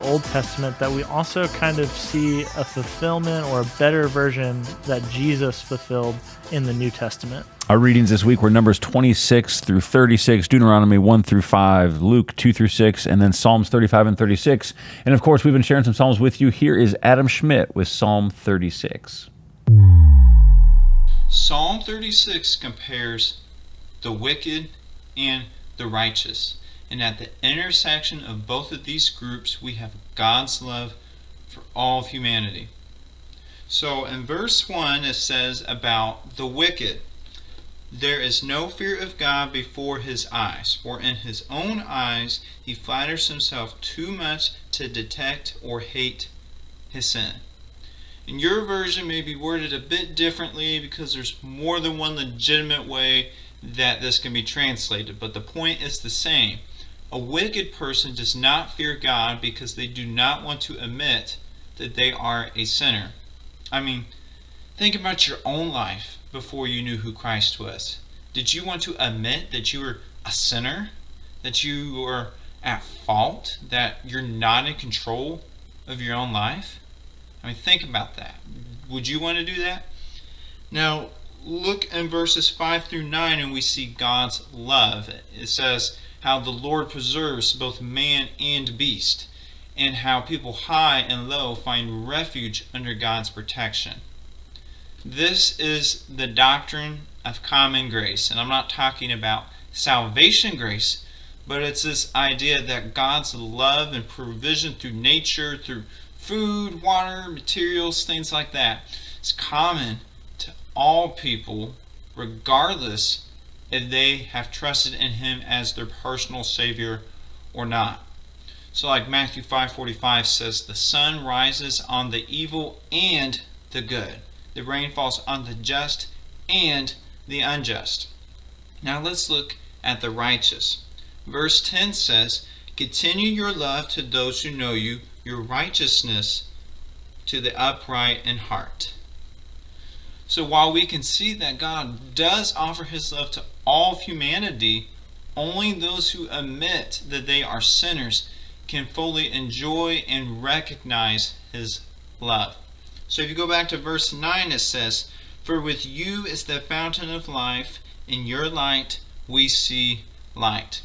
Old Testament that we also kind of see a fulfillment or a better version that Jesus fulfilled in the New Testament. Our readings this week were Numbers 26 through 36, Deuteronomy 1 through 5, Luke 2 through 6, and then Psalms 35 and 36. And of course, we've been sharing some Psalms with you. Here is Adam Schmidt with Psalm 36. Psalm 36 compares the wicked and the righteous. And at the intersection of both of these groups, we have God's love for all of humanity. So in verse 1, it says about the wicked, "There is no fear of God before his eyes, for in his own eyes he flatters himself too much to detect or hate his sin." And your version may be worded a bit differently because there's more than one legitimate way that this can be translated, but the point is the same. A wicked person does not fear God because they do not want to admit that they are a sinner. I mean, think about your own life before you knew who Christ was. Did you want to admit that you were a sinner? That you were at fault? That you're not in control of your own life? I mean, think about that. Would you want to do that? Now, look in verses 5 through 9 and we see God's love. It says how the Lord preserves both man and beast, and how people high and low find refuge under God's protection. This is the doctrine of common grace, and I'm not talking about salvation grace, but it's this idea that God's love and provision through nature, through food, water, materials, things like that, is common to all people, regardless if they have trusted in him as their personal Savior or not. So like Matthew 5:45 says, "The sun rises on the evil and the good. The rain falls on the just and the unjust." Now let's look at the righteous. Verse 10 says, "Continue your love to those who know you, your righteousness to the upright in heart." So while we can see that God does offer his love to all of humanity, only those who admit that they are sinners can fully enjoy and recognize his love. So if you go back to verse 9, it says, "For with you is the fountain of life, in your light we see light."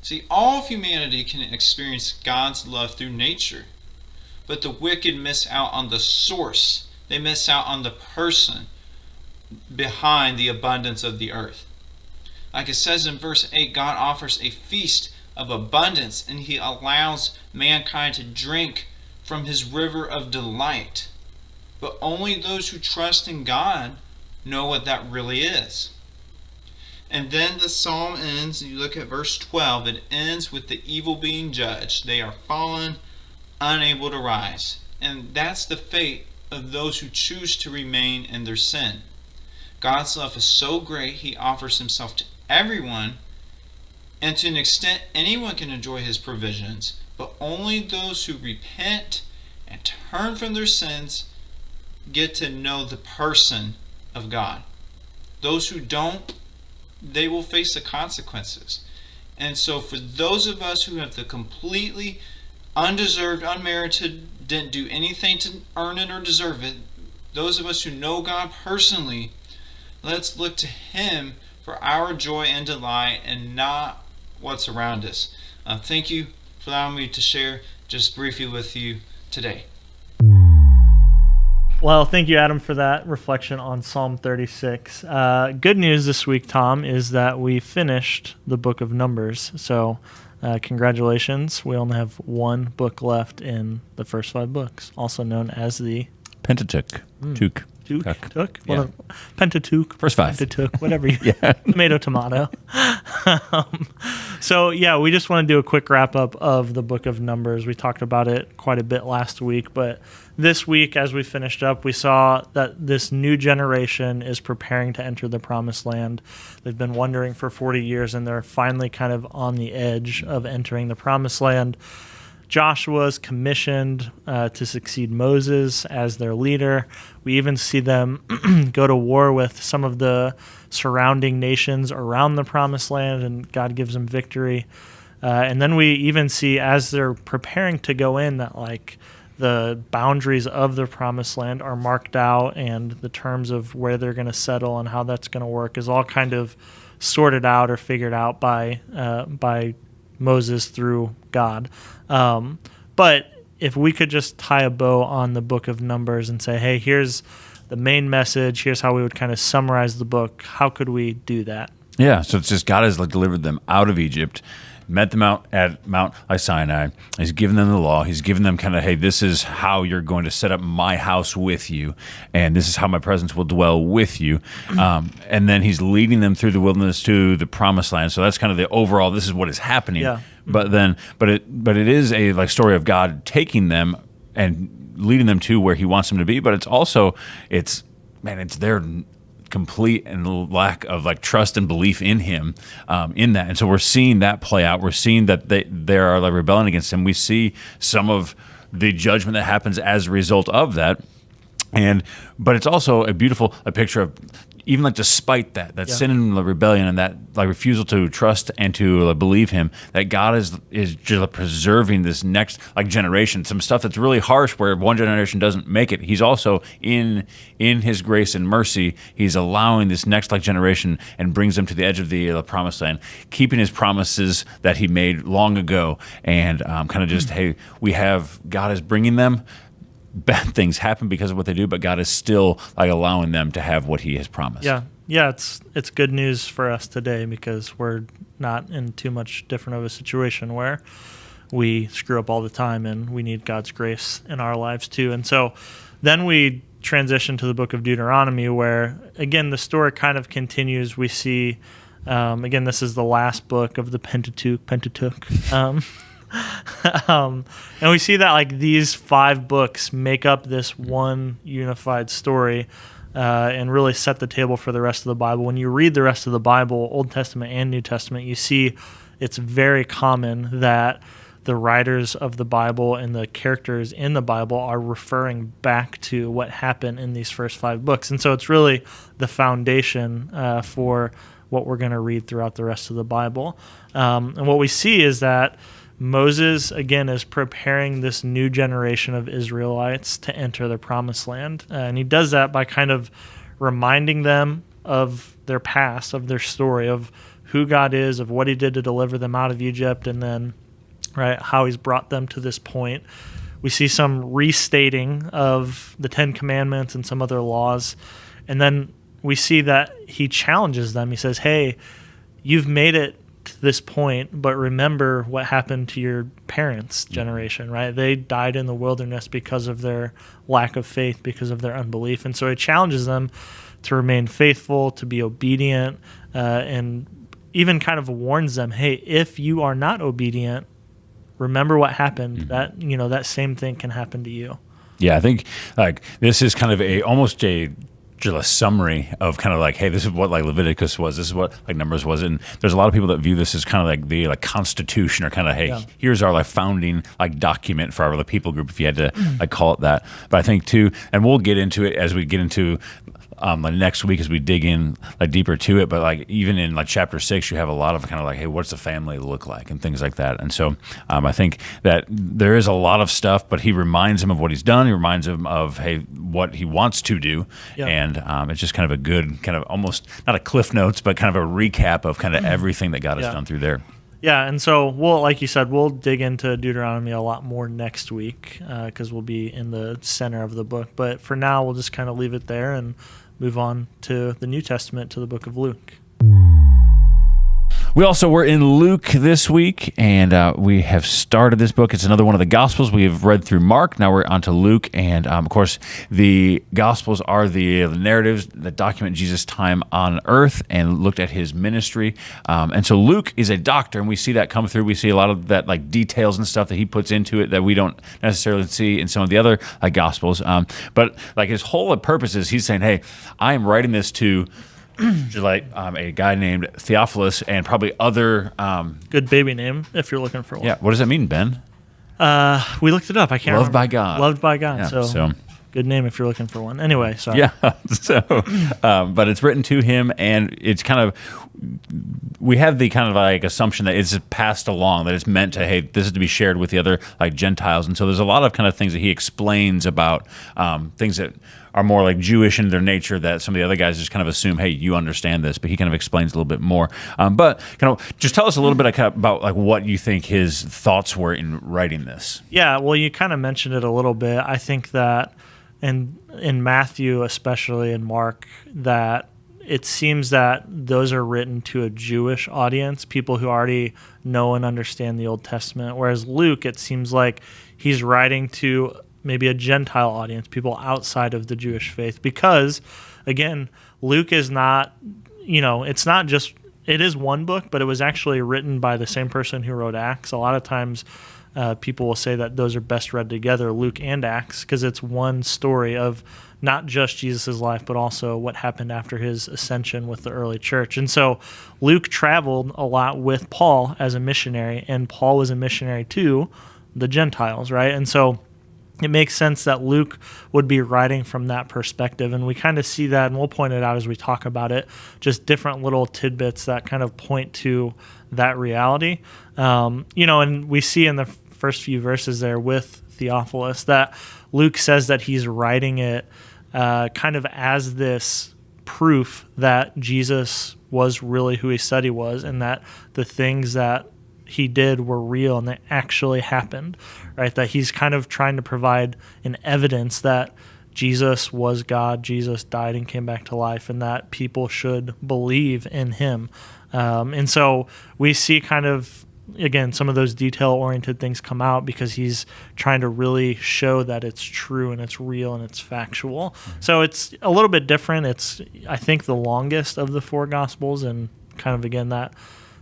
See, all of humanity can experience God's love through nature, but the wicked miss out on the source. They miss out on the person behind the abundance of the earth. Like it says in verse 8, God offers a feast of abundance, and he allows mankind to drink from his river of delight. But only those who trust in God know what that really is. And then the psalm ends, you look at verse 12, it ends with the evil being judged. They are fallen, unable to rise. And that's the fate of those who choose to remain in their sin. God's love is so great, he offers himself to everyone, and to an extent anyone can enjoy his provisions, but only those who repent and turn from their sins get to know the person of God. Those who don't, they will face the consequences. And so for those of us who have the completely undeserved, unmerited, didn't do anything to earn it or deserve it, those of us who know God personally, let's look to him for our joy and delight and not what's around us. Thank you for allowing me to share just briefly with you today. Well, thank you, Adam, for that reflection on Psalm 36. Good news this week, Tom, is that we finished the book of Numbers. So congratulations. We only have one book left in the first 5 books, also known as the Pentateuch. Pentateuch. First 5. Pentateuch, whatever you tomato. So, we just want to do a quick wrap-up of the book of Numbers. We talked about it quite a bit last week, but this week, as we finished up, we saw that this new generation is preparing to enter the Promised Land. They've been wandering for 40 years, and they're finally kind of on the edge of entering the Promised Land. Joshua's commissioned to succeed Moses as their leader. We even see them go to war with some of the surrounding nations around the Promised Land, and God gives them victory. And then we even see as they're preparing to go in that like the boundaries of the promised land are marked out, and the terms of where they're going to settle and how that's going to work is all kind of sorted out or figured out by Moses through God. But if we could just tie a bow on the book of Numbers and say, hey, here's the main message, here's how we would kind of summarize the book, how could we do that? Yeah, so it's just God has like delivered them out of Egypt, met them out at Mount Sinai. He's given them the law. He's given them kind of, hey, this is how you're going to set up my house with you, and this is how my presence will dwell with you. And then he's leading them through the wilderness to the promised land. So that's kind of the overall, this is what is happening. Yeah. But it is a like story of God taking them and leading them to where he wants them to be. But it's their complete and lack of like trust and belief in him in that. And so we're seeing that play out. We're seeing that they are like rebelling against him. We see some of the judgment that happens as a result of that. But it's also a picture of even like despite that sin and the rebellion and that like refusal to trust and to believe him, that God is just preserving this next like generation. Some stuff that's really harsh where one generation doesn't make it. He's also in his grace and mercy, he's allowing this next like generation and brings them to the edge of the promised land, keeping his promises that he made long ago, and kind of just hey, God is bringing them. Bad things happen because of what they do, but God is still like allowing them to have what he has promised. Yeah, it's good news for us today because we're not in too much different of a situation where we screw up all the time and we need God's grace in our lives too. And so then we transition to the book of Deuteronomy where, again, the story kind of continues. We see, again, this is the last book of the Pentateuch. And we see that like these 5 books make up this one unified story and really set the table for the rest of the Bible. When you read the rest of the Bible, Old Testament and New Testament, you see it's very common that the writers of the Bible and the characters in the Bible are referring back to what happened in these first 5 books. And so it's really the foundation for what we're going to read throughout the rest of the Bible. And what we see is that Moses, again, is preparing this new generation of Israelites to enter the promised land. And he does that by kind of reminding them of their past, of their story, of who God is, of what he did to deliver them out of Egypt, and then how he's brought them to this point. We see some restating of the 10 Commandments and some other laws. And then we see that he challenges them. He says, hey, you've made it to this point, but remember what happened to your parents' generation, right? They died in the wilderness because of their lack of faith, because of their unbelief. And so he challenges them to remain faithful, to be obedient, and even kind of warns them, hey, if you are not obedient, remember what happened. Mm-hmm. That same thing can happen to you. Yeah, I think like this is kind of almost a summary of kind of like, hey, this is what like Leviticus was, this is what like Numbers was, and there's a lot of people that view this as kind of like the like Constitution, or kind of, hey, here's our like founding like document for our like, people group, if you had to like call it that. But I think too, and we'll get into it as we get into like next week as we dig in like deeper to it, but like even in like chapter 6, you have a lot of kind of like, hey, what's the family look like and things like that. And so I think that there is a lot of stuff, but he reminds him of what he's done. He reminds him of, hey, what he wants to do. And it's just kind of a good kind of almost not a cliff notes, but kind of a recap of kind of everything that God has done through there. Yeah, and so like you said, we'll dig into Deuteronomy a lot more next week because we'll be in the center of the book. But for now, we'll just kind of leave it there and move on to the New Testament, to the book of Luke. We also were in Luke this week, and we have started this book. It's another one of the Gospels. We have read through Mark. Now we're on to Luke, and of course, the Gospels are the narratives that document Jesus' time on earth and looked at his ministry. And so Luke is a doctor, and we see that come through. We see a lot of that like details and stuff that he puts into it that we don't necessarily see in some of the other Gospels. But like his whole purpose is he's saying, hey, I am writing this to like a guy named Theophilus and probably other good baby name if you're looking for one. Yeah, what does that mean, Ben? We looked it up. I can't Loved remember. by God. Loved by God. Yeah, so Good name if you're looking for one. Anyway, sorry. Yeah. So, but it's written to him, and it's kind of, we have the kind of like assumption that it's passed along, that it's meant to, hey, this is to be shared with the other like Gentiles. And so there's a lot of kind of things that he explains about things that are more like Jewish in their nature that some of the other guys just kind of assume, hey, you understand this, but he kind of explains a little bit more. But kind of just tell us a little bit about like what you think his thoughts were in writing this. Yeah, well, you kind of mentioned it a little bit. I think that in Matthew, especially in Mark, that it seems that those are written to a Jewish audience, people who already know and understand the Old Testament, whereas Luke, it seems like he's writing to maybe a Gentile audience, people outside of the Jewish faith, because, again, Luke is not, it's not just, it is one book, but it was actually written by the same person who wrote Acts. A lot of times people will say that those are best read together, Luke and Acts, because it's one story of not just Jesus' life, but also what happened after his ascension with the early church. And so Luke traveled a lot with Paul as a missionary, and Paul was a missionary to the Gentiles, right? And so it makes sense that Luke would be writing from that perspective, and we kind of see that, and we'll point it out as we talk about it, just different little tidbits that kind of point to that reality. And we see in the first few verses there with Theophilus that Luke says that he's writing it kind of as this proof that Jesus was really who he said he was, and that the things that he did were real and they actually happened, right? That he's kind of trying to provide an evidence that Jesus was God, Jesus died and came back to life, and that people should believe in him. And so we see kind of, again, some of those detail-oriented things come out because he's trying to really show that it's true and it's real and it's factual. So it's a little bit different. It's, I think, the longest of the four Gospels, and kind of, again, that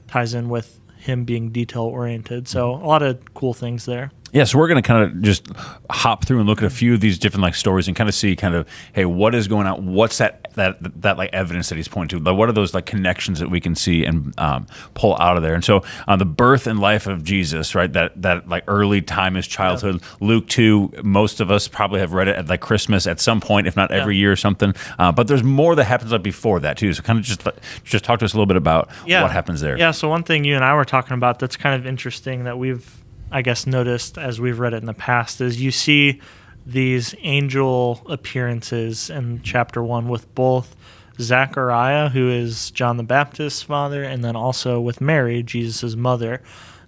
ties in with him being detail-oriented. So a lot of cool things there. Yeah, so we're going to kind of just hop through and look at a few of these different like stories and kind of see kind of, hey, what is going on? What's that like evidence that he's pointing to? Like, what are those like connections that we can see and pull out of there? And so the birth and life of Jesus, right? That like early time, his childhood. Yeah. Luke 2, most of us probably have read it at like Christmas at some point, if not every year or something. But there's more that happens like before that too. So kind of just talk to us a little bit about what happens there. Yeah. So one thing you and I were talking about that's kind of interesting that we've, I guess, noticed as we've read it in the past is you see these angel appearances in chapter 1 with both Zechariah, who is John the Baptist's father, and then also with Mary, Jesus' mother.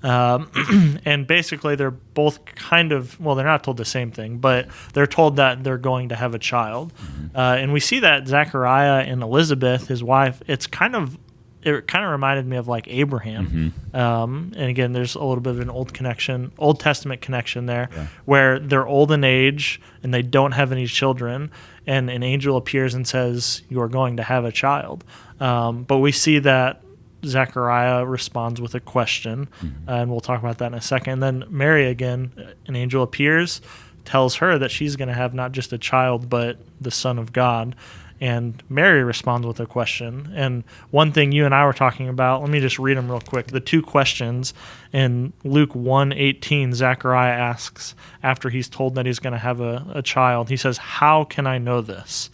And basically they're both kind of, well, they're not told the same thing, but they're told that they're going to have a child. And we see that Zechariah and Elizabeth, his wife, it kind of reminded me of like Abraham. And again, there's a little bit of an Old Testament connection there, where they're old in age and they don't have any children, and an angel appears and says, "You're going to have a child." But we see that Zechariah responds with a question, and we'll talk about that in a second. And then Mary, again, an angel appears, tells her that she's going to have not just a child, but the Son of God. And Mary responds with a question. And one thing you and I were talking about, let me just read them real quick. The two questions in Luke 1:18, Zechariah asks, after he's told that he's going to have a child, he says, "How can I know this?"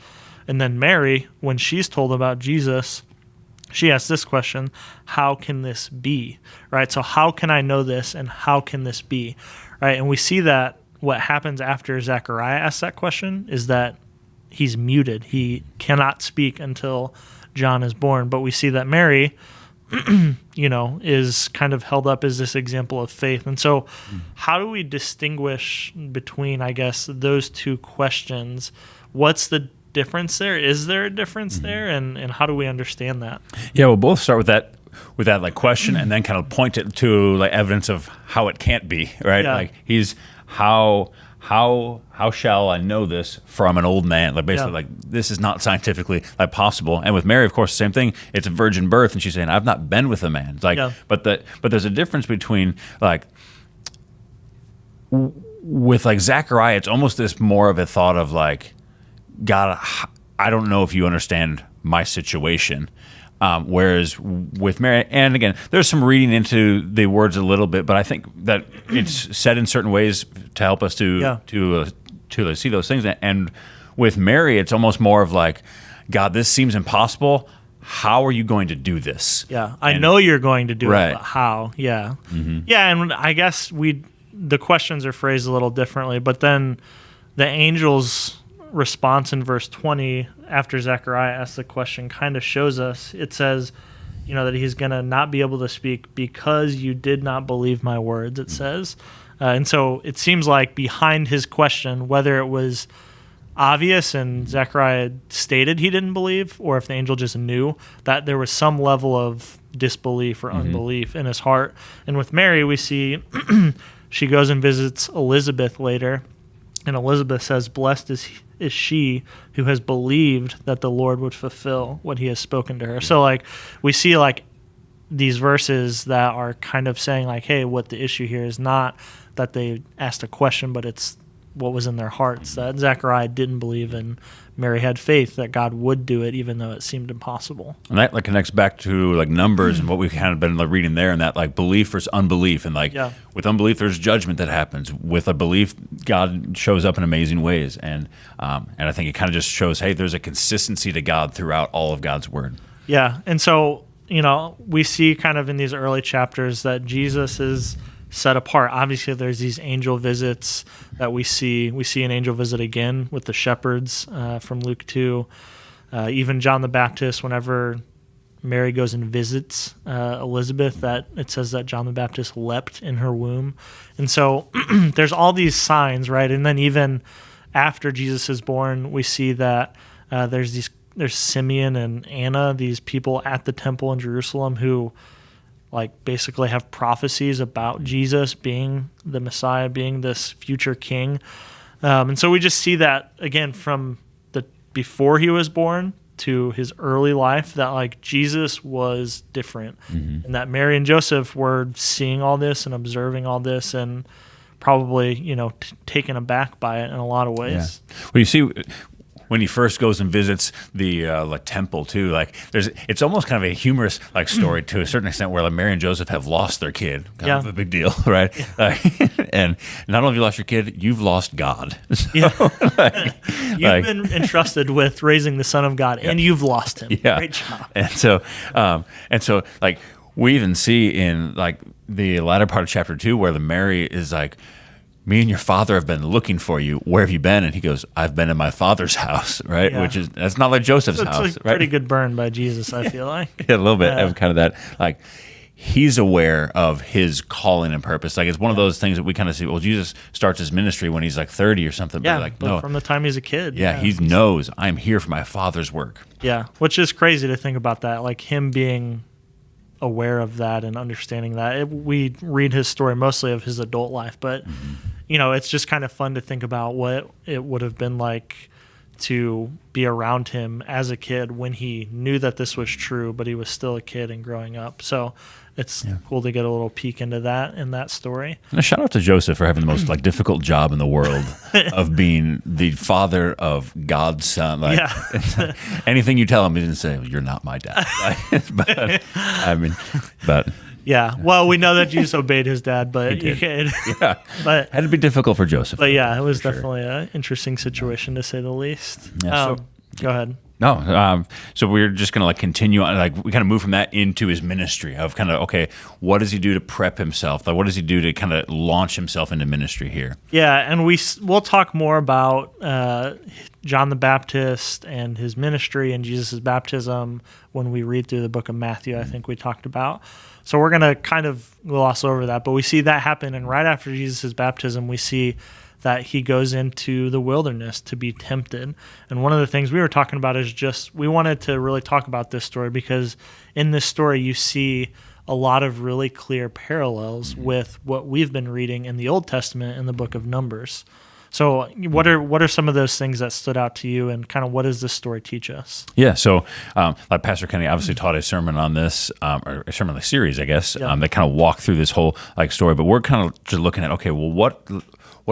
And then Mary, when she's told about Jesus, she asks this question, "How can this be?" Right? So how can I know this, and how can this be? Right? And we see that what happens after Zechariah asks that question is that he's muted. He cannot speak until John is born. But we see that Mary, is kind of held up as this example of faith. And so how do we distinguish between, I guess, those two questions? What's the difference there? Is there a difference there? And how do we understand that? Yeah, we'll both start with that like question and then kind of point it to like evidence of how it can't be, right? Yeah. Like he's how shall I know this from an old man? Like basically, like this is not scientifically like possible. And with Mary, of course, same thing. It's a virgin birth, and she's saying, "I've not been with a man." It's like, but there's a difference between like with like Zechariah. It's almost this more of a thought of like, God, I don't know if you understand my situation. Whereas with Mary, and again, there's some reading into the words a little bit, but I think that it's said in certain ways to help us to to see those things. And with Mary, it's almost more of like, God, this seems impossible. How are you going to do this? Yeah, I know you're going to do Right. it, but how? Yeah. Yeah, and I guess the questions are phrased a little differently, but then the angel's response in verse 20 after Zechariah asks the question kind of shows us. It says, that he's going to not be able to speak because you did not believe my words, it says. And so it seems like behind his question, whether it was obvious and Zechariah stated he didn't believe, or if the angel just knew, that there was some level of disbelief or unbelief in his heart. And with Mary, we see she goes and visits Elizabeth later, and Elizabeth says, "Blessed is she who has believed that the Lord would fulfill what he has spoken to her." So like we see like these verses that are kind of saying like, hey, what the issue here is not that they asked a question, but it's what was in their hearts, that Zechariah didn't believe, and Mary had faith that God would do it even though it seemed impossible. And that like connects back to like Numbers and what we've kind of been like, reading there, and that like belief versus unbelief. And like with unbelief, there's judgment that happens. With a belief, God shows up in amazing ways. And I think it kind of just shows, hey, there's a consistency to God throughout all of God's word. Yeah. And so, we see kind of in these early chapters that Jesus is set apart. Obviously, there's these angel visits that we see. We see an angel visit again with the shepherds from Luke 2. Even John the Baptist, whenever Mary goes and visits Elizabeth, that it says that John the Baptist leapt in her womb. And so there's all these signs, right? And then even after Jesus is born, we see that there's Simeon and Anna, these people at the temple in Jerusalem who like basically have prophecies about Jesus being the Messiah, being this future king. And so we just see that again from the before he was born to his early life, that like Jesus was different, and that Mary and Joseph were seeing all this and observing all this and probably, taken aback by it in a lot of ways. Yeah. Well, you see, when he first goes and visits the temple too, like it's almost kind of a humorous like story to a certain extent, where like Mary and Joseph have lost their kid, kind of a big deal, right? Yeah. And not only have you lost your kid, you've lost God. So, you've been entrusted with raising the Son of God, and you've lost him. Yeah. Great job. And so like we even see in like the latter part of chapter 2 where the Mary is like, me and your father have been looking for you. Where have you been? And he goes, I've been in my father's house, right? Yeah. That's not like Joseph's house, It's a pretty good burn by Jesus, I feel like. Yeah, a little bit of kind of that, like he's aware of his calling and purpose. Like it's one of those things that we kind of see, well, Jesus starts his ministry when he's like 30 or something. Yeah, but like, no, from the time he's a kid. Yeah, he knows I'm here for my father's work. Yeah, which is crazy to think about that, like him being aware of that and understanding that. We read his story mostly of his adult life, but it's just kind of fun to think about what it would have been like to be around him as a kid when he knew that this was true, but he was still a kid and growing up. So it's cool to get a little peek into that in that story. And a shout out to Joseph for having the most like difficult job in the world of being the father of God's son. Like anything you tell him, he didn't say, "You're not my dad." but yeah. Well, we know that Jesus obeyed his dad, but but had to be difficult for Joseph. But yeah, it was definitely an interesting situation to say the least. Yeah, go ahead. No, so we're just going to like continue on, like we kind of move from that into his ministry of kind of, okay, what does he do to prep himself? Like what does he do to kind of launch himself into ministry here? Yeah, and we'll talk more about John the Baptist and his ministry and Jesus' baptism when we read through the book of Matthew, I think we talked about. So we're going to kind of gloss over that, but we see that happen, and right after Jesus' baptism, we see that he goes into the wilderness to be tempted. And one of the things we were talking about is just, we wanted to really talk about this story because in this story you see a lot of really clear parallels with what we've been reading in the Old Testament in the book of Numbers. So what are some of those things that stood out to you, and kind of what does this story teach us? Yeah, so like Pastor Kenny obviously taught a sermon on this, or a sermon on the series, I guess, that kind of walked through this whole like story. But we're kind of just looking at, okay, well, what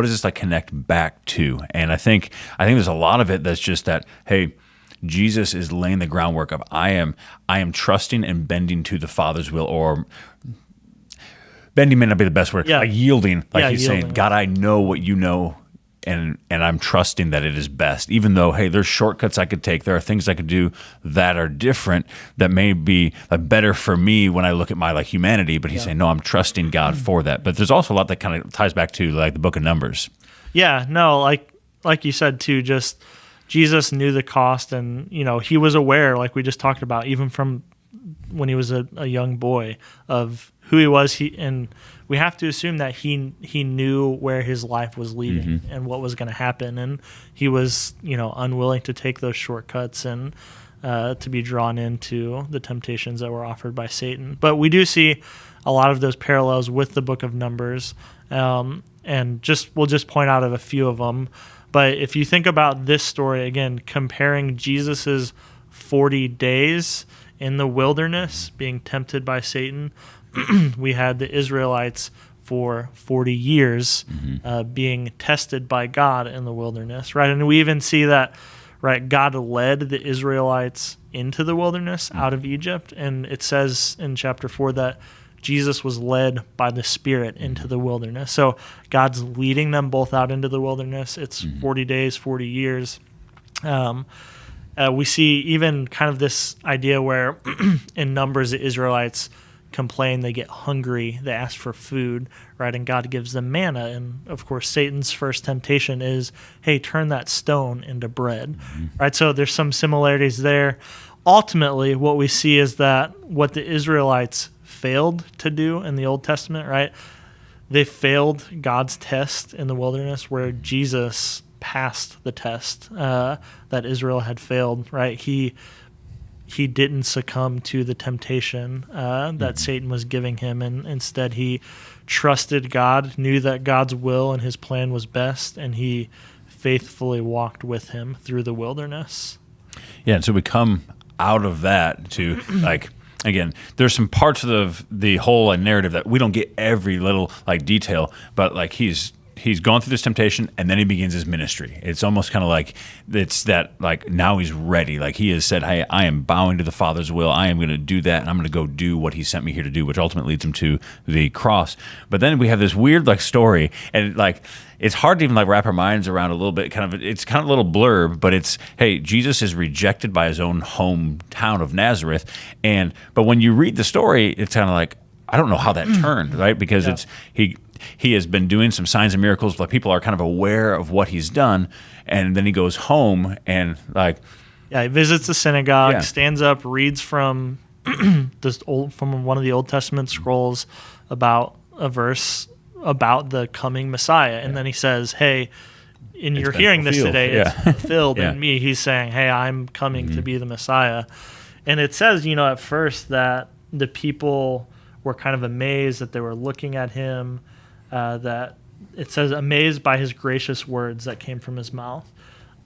does this like connect back to? And I think there's a lot of it that's just that, hey, Jesus is laying the groundwork of I am trusting and bending to the Father's will, or bending may not be the best word, like yielding, like he's saying, God, I know what you know and I'm trusting that it is best, even though, hey, there's shortcuts I could take. There are things I could do that are different that may be better for me when I look at my humanity. But he's saying, no, I'm trusting God for that. But there's also a lot that kind of ties back to the book of Numbers. Yeah, no, like you said too, just Jesus knew the cost, and he was aware, like we just talked about, even from when he was a young boy, of who he was. And we have to assume that he knew where his life was leading and what was going to happen, and he was unwilling to take those shortcuts and to be drawn into the temptations that were offered by Satan. But we do see a lot of those parallels with the book of Numbers, and we'll just point out of a few of them. But if you think about this story again, comparing Jesus's 40 days in the wilderness being tempted by Satan, we had the Israelites for 40 years being tested by God in the wilderness, right? And we even see that, right, God led the Israelites into the wilderness out of Egypt, and it says in chapter 4 that Jesus was led by the Spirit into the wilderness. So God's leading them both out into the wilderness. It's 40 days, 40 years. We see even kind of this idea where in Numbers, the Israelites complain, they get hungry, they ask for food, right? And God gives them manna. And of course, Satan's first temptation is, hey, turn that stone into bread, right? So there's some similarities there. Ultimately, what we see is that what the Israelites failed to do in the Old Testament, right? They failed God's test in the wilderness, where Jesus passed the test that Israel had failed, right? He didn't succumb to the temptation that Satan was giving him, and instead he trusted God, knew that God's will and his plan was best, and he faithfully walked with him through the wilderness. Yeah, and so we come out of that to again, there's some parts of the whole narrative that we don't get every little detail, but he's gone through this temptation, and then he begins his ministry. It's almost kind of it's that now he's ready. He has said, hey, I am bowing to the Father's will. I am going to do that, and I'm going to go do what he sent me here to do, which ultimately leads him to the cross. But then we have this weird story, and it's hard to even wrap our minds around a little bit. It's kind of a little blurb, but it's, hey, Jesus is rejected by his own hometown of Nazareth, but when you read the story, it's kind of I don't know how that turned, right? Because it's he has been doing some signs and miracles, people are kind of aware of what he's done, and then he goes home and he visits the synagogue, stands up, reads from from one of the Old Testament scrolls about a verse about the coming Messiah, and then he says, hey, you're hearing this today, it's fulfilled in me. He's saying, hey, I'm coming to be the Messiah. And it says, at first that the people were kind of amazed that they were looking at him, that it says amazed by his gracious words that came from his mouth.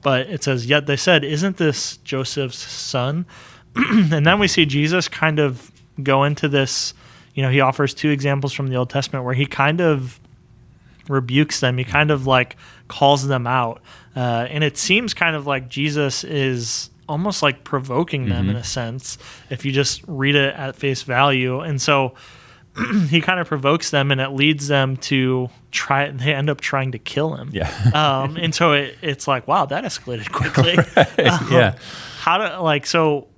But it says, yet they said, isn't this Joseph's son? And then we see Jesus kind of go into this, he offers two examples from the Old Testament where he kind of rebukes them. He kind of calls them out. And it seems kind of like Jesus is almost provoking them in a sense, if you just read it at face value. And so he kind of provokes them, and it leads them to they end up trying to kill him. Yeah. And so it's wow, that escalated quickly. Right. So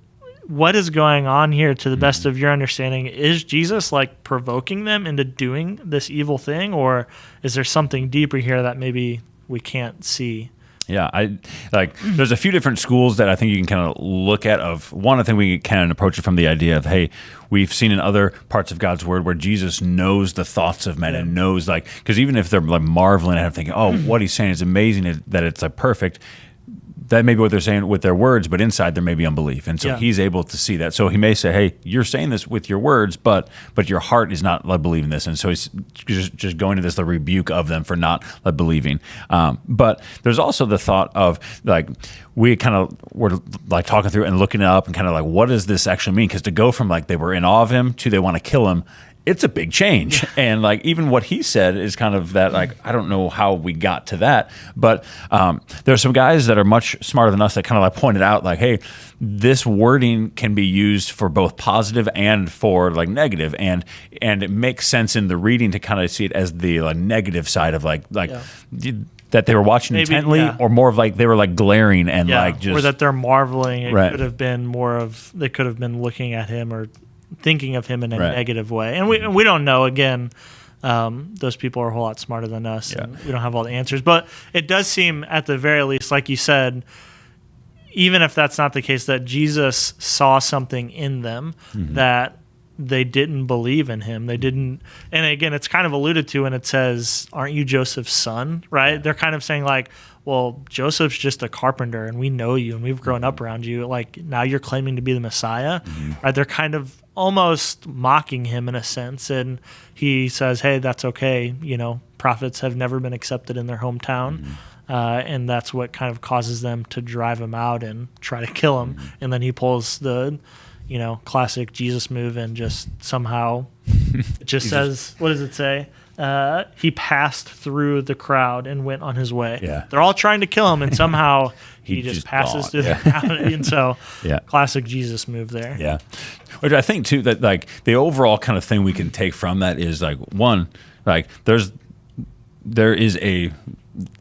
what is going on here, to the best of your understanding? Is Jesus provoking them into doing this evil thing, or is there something deeper here that maybe we can't see? Yeah, there's a few different schools that I think you can kind of look at. Of one, I think we can approach it from the idea of, hey, we've seen in other parts of God's word where Jesus knows the thoughts of men and knows, because even if they're marveling at him, thinking, oh, what he's saying is amazing, that it's perfect. That may be what they're saying with their words, but inside there may be unbelief. And so he's able to see that. So he may say, hey, you're saying this with your words, but your heart is not believing this. And so he's just going to the rebuke of them for not believing. But there's also the thought of, we kind of were talking through and looking up and kind of what does this actually mean? Because to go from they were in awe of him to they want to kill him, it's a big change. And even what he said is kind of that, I don't know how we got to that, but there's some guys that are much smarter than us that kind of pointed out hey, this wording can be used for both positive and for negative, and it makes sense in the reading to kind of see it as the negative side of that they were watching Maybe, intently, yeah. or more of like they were like glaring and like just or that they're marveling. It Right. could have been more of they could have been looking at him or thinking of him in a Right. negative way. And we don't know. Again, those people are a whole lot smarter than us, Yeah. and we don't have all the answers. But it does seem, at the very least, like you said, even if that's not the case, that Jesus saw something in them that they didn't believe in him. They didn't. And again, it's kind of alluded to, and it says, "Aren't you Joseph's son?" Right? They're kind of saying like, "Well, Joseph's just a carpenter, and we know you, and we've grown up around you. Like now you're claiming to be the Messiah." Right? They're kind of almost mocking him in a sense, and he says, "Hey, that's okay. You know, prophets have never been accepted in their hometown." And that's what kind of causes them to drive him out and try to kill him. And then he pulls the, classic Jesus move and just somehow it just says, what does it say? He passed through the crowd and went on his way. Yeah. They're all trying to kill him, and somehow he He's just just passes gone. through the crowd. And so, Yeah. classic Jesus move there. Yeah. Which I think too, that like the overall kind of thing we can take from that is like, one, like there is a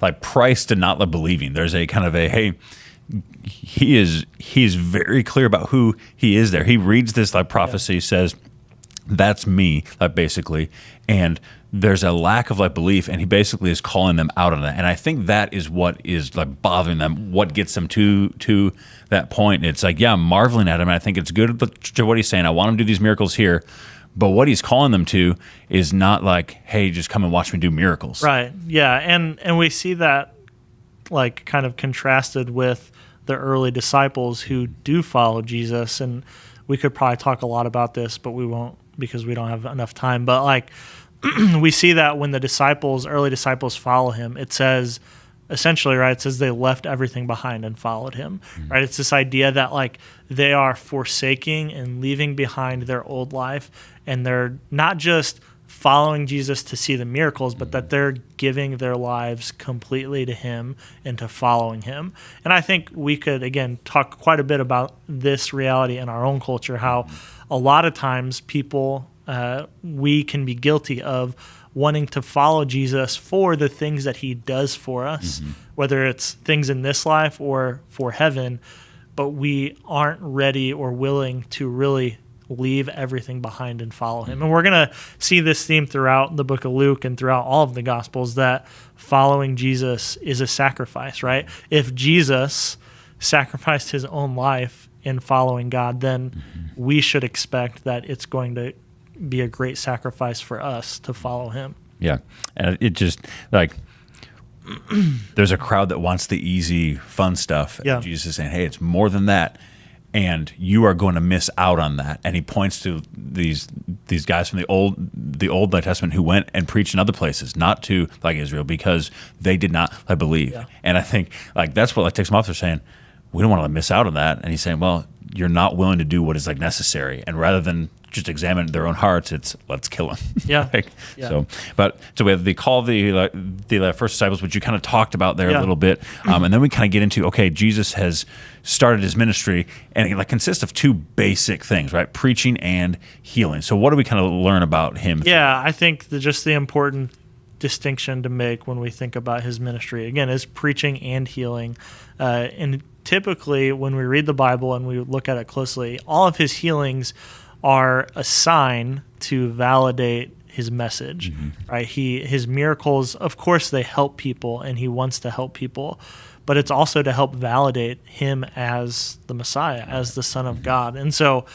like price to not believing. There's a kind of a, hey, he is very clear about who he is there. He reads this like prophecy, says, that's me, like basically, and there's a lack of like belief, and he basically is calling them out on that. And I think that is what is like bothering them, what gets them to that point. It's like, yeah, I'm marveling at him, and I think it's good to what he's saying. I want him to do these miracles here, but what he's calling them to is not like, hey, just come and watch me do miracles. Right. Yeah. And we see that like kind of contrasted with the early disciples who do follow Jesus. And we could probably talk a lot about this, but we won't because we don't have enough time. But like we see that when the early disciples follow him, it says essentially, right, it says they left everything behind and followed him, right? It's this idea that like they are forsaking and leaving behind their old life, and they're not just following Jesus to see the miracles, but that they're giving their lives completely to him and to following him. And I think we could, again, talk quite a bit about this reality in our own culture, how a lot of times people, we can be guilty of wanting to follow Jesus for the things that he does for us, whether it's things in this life or for heaven, but we aren't ready or willing to really leave everything behind and follow him. And we're going to see this theme throughout the book of Luke and throughout all of the Gospels, that following Jesus is a sacrifice, right? If Jesus sacrificed his own life in following God, then we should expect that it's going to be a great sacrifice for us to follow him. Yeah. And it just like there's a crowd that wants the easy, fun stuff. Yeah. And Jesus is saying, hey, it's more than that. And you are going to miss out on that. And he points to these guys from the Old Testament who went and preached in other places, not to like Israel, because they did not believe. Yeah. And I think like that's what like takes them off. They're saying, we don't want to miss out on that. And he's saying, well, you're not willing to do what is like necessary. And rather than just examine their own hearts, it's let's kill him. Yeah. So we have the call of the first disciples, which you kind of talked about there a little bit, and then we kind of get into Jesus has started his ministry, and it like consists of two basic things, right? Preaching and healing. So what do we kind of learn about him? Yeah, I think just the important distinction to make when we think about his ministry, again, is preaching and healing. And typically when we read the Bible and we look at it closely, all of his healings are a sign to validate his message, right? His miracles, of course, they help people, and he wants to help people, but it's also to help validate him as the Messiah, as the Son of God. And so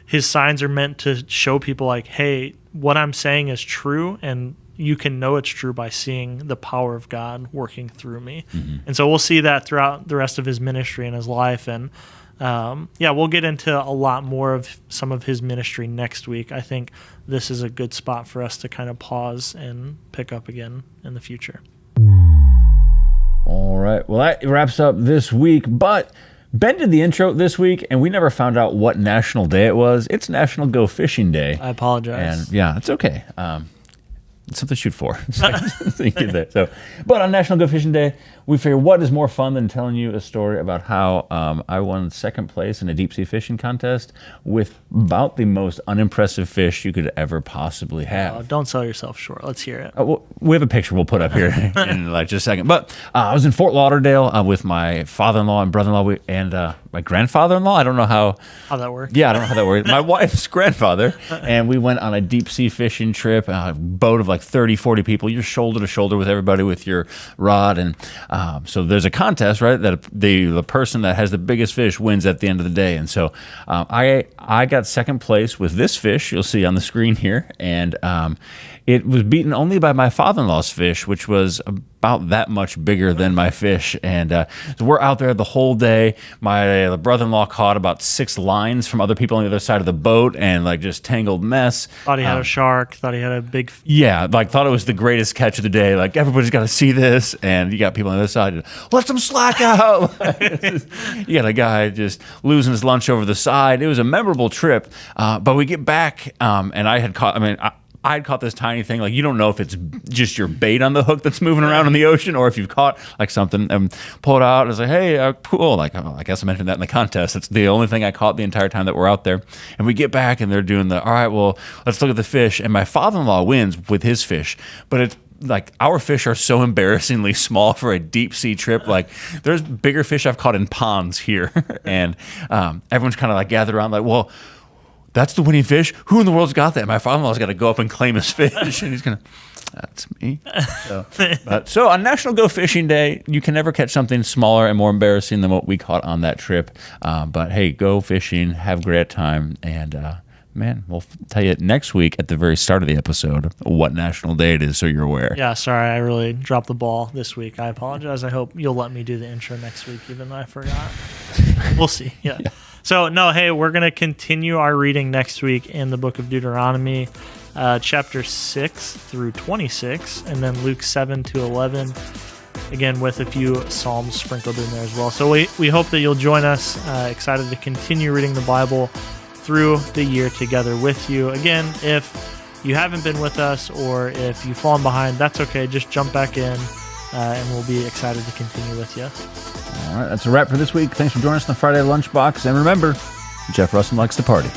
his signs are meant to show people like, hey, what I'm saying is true, and you can know it's true by seeing the power of God working through me. And so we'll see that throughout the rest of his ministry and his life. And we'll get into a lot more of some of his ministry next week. I think this is a good spot for us to kind of pause and pick up again in the future. All right. Well, that wraps up this week, but Ben did the intro this week, and we never found out what national day it was. It's National Go Fishing Day. I apologize. And yeah, it's okay. It's something to shoot for. So you get there. So, but on National Go Fishing Day, we figure what is more fun than telling you a story about how I won second place in a deep sea fishing contest with about the most unimpressive fish you could ever possibly have. Oh, don't sell yourself short. Let's hear it. We have a picture we'll put up here in like just a second. But I was in Fort Lauderdale with my father-in-law and brother-in-law and my grandfather-in-law. I don't know how that works. Yeah, I don't know how that works. My wife's grandfather. And we went on a deep sea fishing trip, a boat of like 30, 40 people. You're shoulder to shoulder with everybody with your rod. And so there's a contest, right? That the person that has the biggest fish wins at the end of the day. And so I got second place with this fish you'll see on the screen here. And it was beaten only by my father-in-law's fish, which was about that much bigger than my fish. And so we're out there the whole day. My brother-in-law caught about 6 lines from other people on the other side of the boat and like just tangled mess. Thought he had a shark. Thought he had a big... Yeah, like thought it was the greatest catch of the day. Like everybody's got to see this. And you got people on the other side, let them slack out. You got a guy just losing his lunch over the side. It was a memorable trip. But we get back and I had caught, I'd caught this tiny thing. Like, you don't know if it's just your bait on the hook that's moving around in the ocean or if you've caught like something and pull it out. And it's like, hey, cool. Like, I guess I mentioned that in the contest. It's the only thing I caught the entire time that we're out there. And we get back and they're doing all right, well, let's look at the fish. And my father-in-law wins with his fish. But it's like our fish are so embarrassingly small for a deep sea trip. Like there's bigger fish I've caught in ponds here. And everyone's kind of like gathered around like, well, that's the winning fish. Who in the world's got that? My father-in-law's got to go up and claim his fish, and he's gonna. That's me. So on National Go Fishing Day, you can never catch something smaller and more embarrassing than what we caught on that trip. But hey, go fishing, have a great time, and man, we'll tell you next week at the very start of the episode what National Day it is, so you're aware. Yeah, sorry, I really dropped the ball this week. I apologize. I hope you'll let me do the intro next week, even though I forgot. We'll see. Yeah. So, no, hey, we're going to continue our reading next week in the book of Deuteronomy, chapter 6 through 26, and then Luke 7 to 11, again, with a few Psalms sprinkled in there as well. So we hope that you'll join us, excited to continue reading the Bible through the year together with you. Again, if you haven't been with us or if you've fallen behind, that's okay. Just jump back in, and we'll be excited to continue with you. All right, that's a wrap for this week. Thanks for joining us on the Friday Lunchbox. And remember, Jeff Russell likes to party.